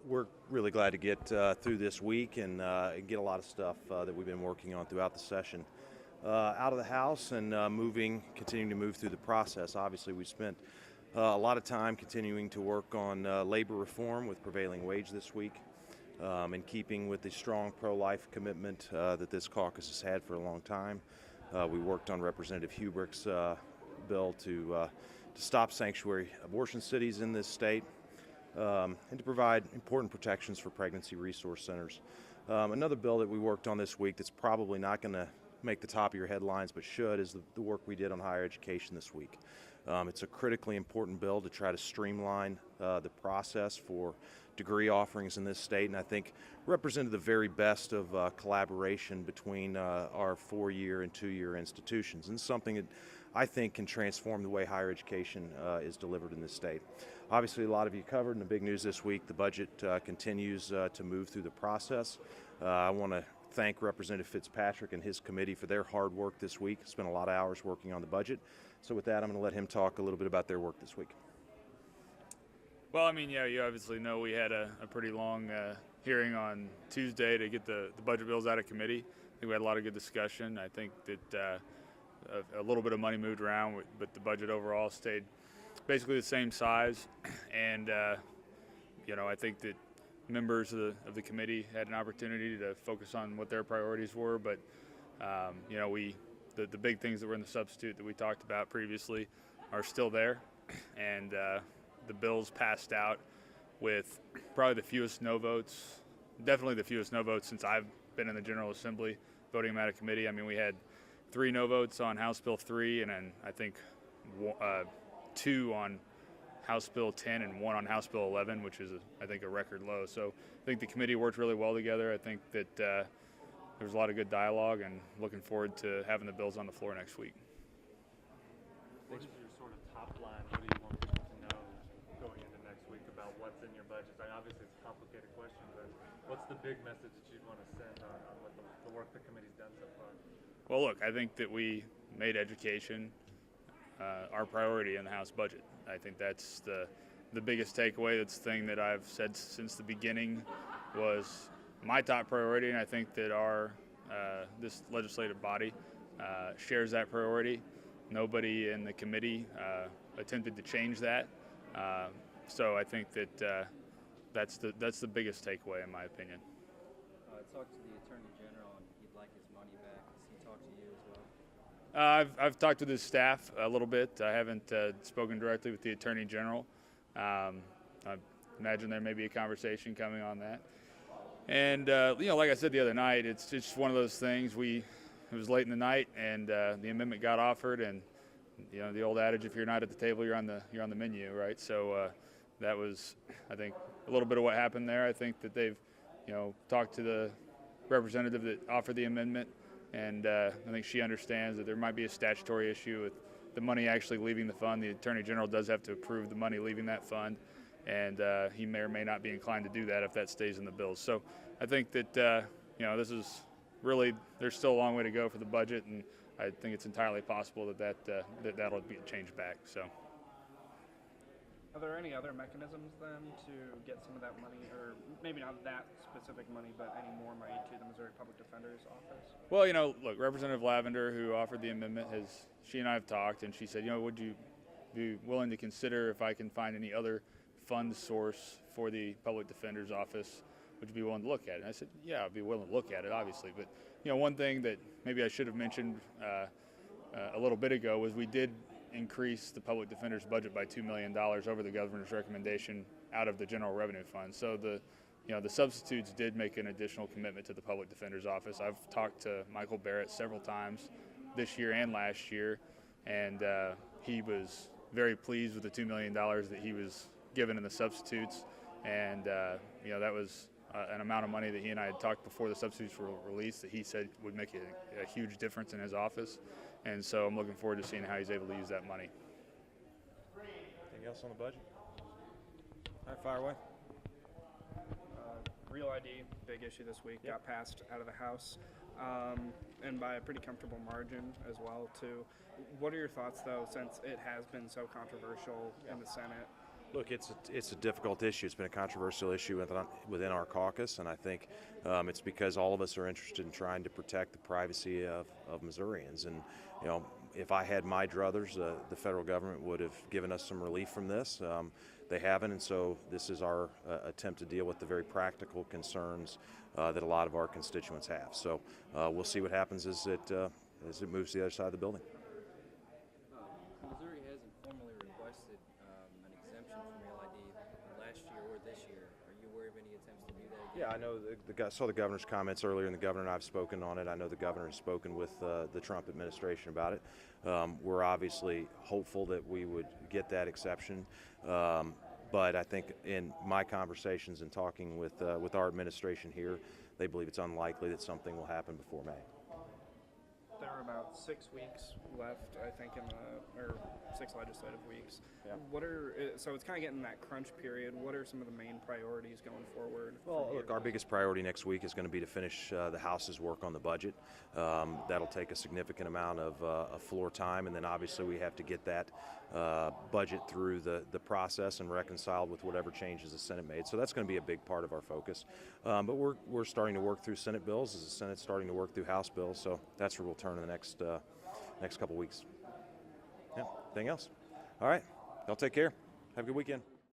we're really glad to get through this week and get a lot of stuff that we've been working on throughout the session out of the House and continuing to move through the process. Obviously, we spent a lot of time continuing to work on labor reform with prevailing wage this week, in keeping with the strong pro-life commitment that this caucus has had for a long time. We worked on Representative Hubrick's bill to stop sanctuary abortion cities in this state, and to provide important protections for pregnancy resource centers. Another bill that we worked on this week that's probably not going to make the top of your headlines but should is the work we did on higher education this week. It's a critically important bill to try to streamline the process for degree offerings in this state, and I think represented the very best of collaboration between our 4-year and 2-year institutions, and something that I think can transform the way higher education is delivered in this state. Obviously, a lot of you covered in the big news this week. The budget continues to move through the process. I want to thank Representative Fitzpatrick and his committee for their hard work this week. Spent a lot of hours working on the budget. So with that, I'm going to let him talk a little bit about their work this week. Well, I mean, yeah, you obviously know we had a pretty long hearing on Tuesday to get the budget bills out of committee. I think we had a lot of good discussion. I think that a little bit of money moved around, but the budget overall stayed basically the same size. And, I think that members of the committee had an opportunity to focus on what their priorities were. But, the big things that were in the substitute that we talked about previously are still there. And the bills passed out with probably the fewest no votes, definitely the fewest no votes since I've been in the General Assembly voting them out of committee. I mean, we had 3 no votes on House Bill 3, and then I think 2 on House Bill 10 and 1 on House Bill 11, which is, I think, a record low. So I think the committee worked really well together. I think that there was a lot of good dialogue, and looking forward to having the bills on the floor next week. What is your sort of top line? What do you want people to know going into next week about what's in your budget? I mean, obviously, it's a complicated question, but what's the big message that you'd want to send on what the work the committee's done so far? Well, look, I think that we made education our priority in the House budget. I think that's the biggest takeaway. That's the thing that I've said since the beginning was my top priority, and I think that this legislative body shares that priority. Nobody in the committee attempted to change that, so I think that that's the biggest takeaway in my opinion. Talked to the Attorney General and he'd like his money back. Has he talked to you as well? I've talked with his staff a little bit. I haven't spoken directly with the Attorney General. I imagine there may be a conversation coming on that. And like I said the other night, it's just one of those things. It was late in the night, and the amendment got offered, and the old adage: if you're not at the table, you're on the menu, right? So that was, I think, a little bit of what happened there. I think that they've talked to the representative that offered the amendment, and I think she understands that there might be a statutory issue with the money actually leaving the fund. The Attorney General does have to approve the money leaving that fund, and he may or may not be inclined to do that if that stays in the bills. So I think that this is really, there's still a long way to go for the budget, and I think it's entirely possible that'll be changed back. So. Are there any other mechanisms then to get some of that money, or maybe not that specific money, but any more money to the Missouri Public Defender's Office? Well, look, Representative Lavender, who offered the amendment, she and I have talked, and she said, would you be willing to consider if I can find any other fund source for the Public Defender's Office? Would you be willing to look at it? And I said, yeah, I'd be willing to look at it, obviously. But, one thing that maybe I should have mentioned a little bit ago was we did increase the Public Defender's budget by $2 million over the governor's recommendation out of the General Revenue Fund. So the substitutes did make an additional commitment to the Public Defender's Office. I've talked to Michael Barrett several times this year and last year, and he was very pleased with the $2 million that he was given in the substitutes, and that was an amount of money that he and I had talked before the substitutes were released that he said would make a huge difference in his office. And so I'm looking forward to seeing how he's able to use that money. Anything else on the budget? All right, fire away. Real ID, big issue this week, got passed out of the House, and by a pretty comfortable margin as well, too. What are your thoughts, though, since it has been so controversial in the Senate? Look, it's a difficult issue. It's been a controversial issue within our caucus, and I think it's because all of us are interested in trying to protect the privacy of Missourians. And if I had my druthers, the federal government would have given us some relief from this. They haven't, and so this is our attempt to deal with the very practical concerns that a lot of our constituents have. So we'll see what happens as it moves to the other side of the building. Missouri hasn't formally requested an exemption from Real ID last year or this year. Are you aware of any attempts to do that again? Yeah, I know. I saw the governor's comments earlier, and the governor and I have spoken on it. I know the governor has spoken with the Trump administration about it. We're obviously hopeful that we would get that exception. But I think in my conversations and talking with our administration here, they believe it's unlikely that something will happen before May. There are about 6 weeks left, I think, or 6 legislative weeks. Yeah. So it's kind of getting that crunch period. What are some of the main priorities going forward? Well, look, our biggest priority next week is going to be to finish the House's work on the budget. That'll take a significant amount of floor time, and then obviously we have to get that budget through the process and reconciled with whatever changes the Senate made. So that's going to be a big part of our focus. But we're starting to work through Senate bills as the Senate's starting to work through House bills. So that's where we'll turn in the next couple weeks. Yeah. Anything else? All right. Y'all take care. Have a good weekend.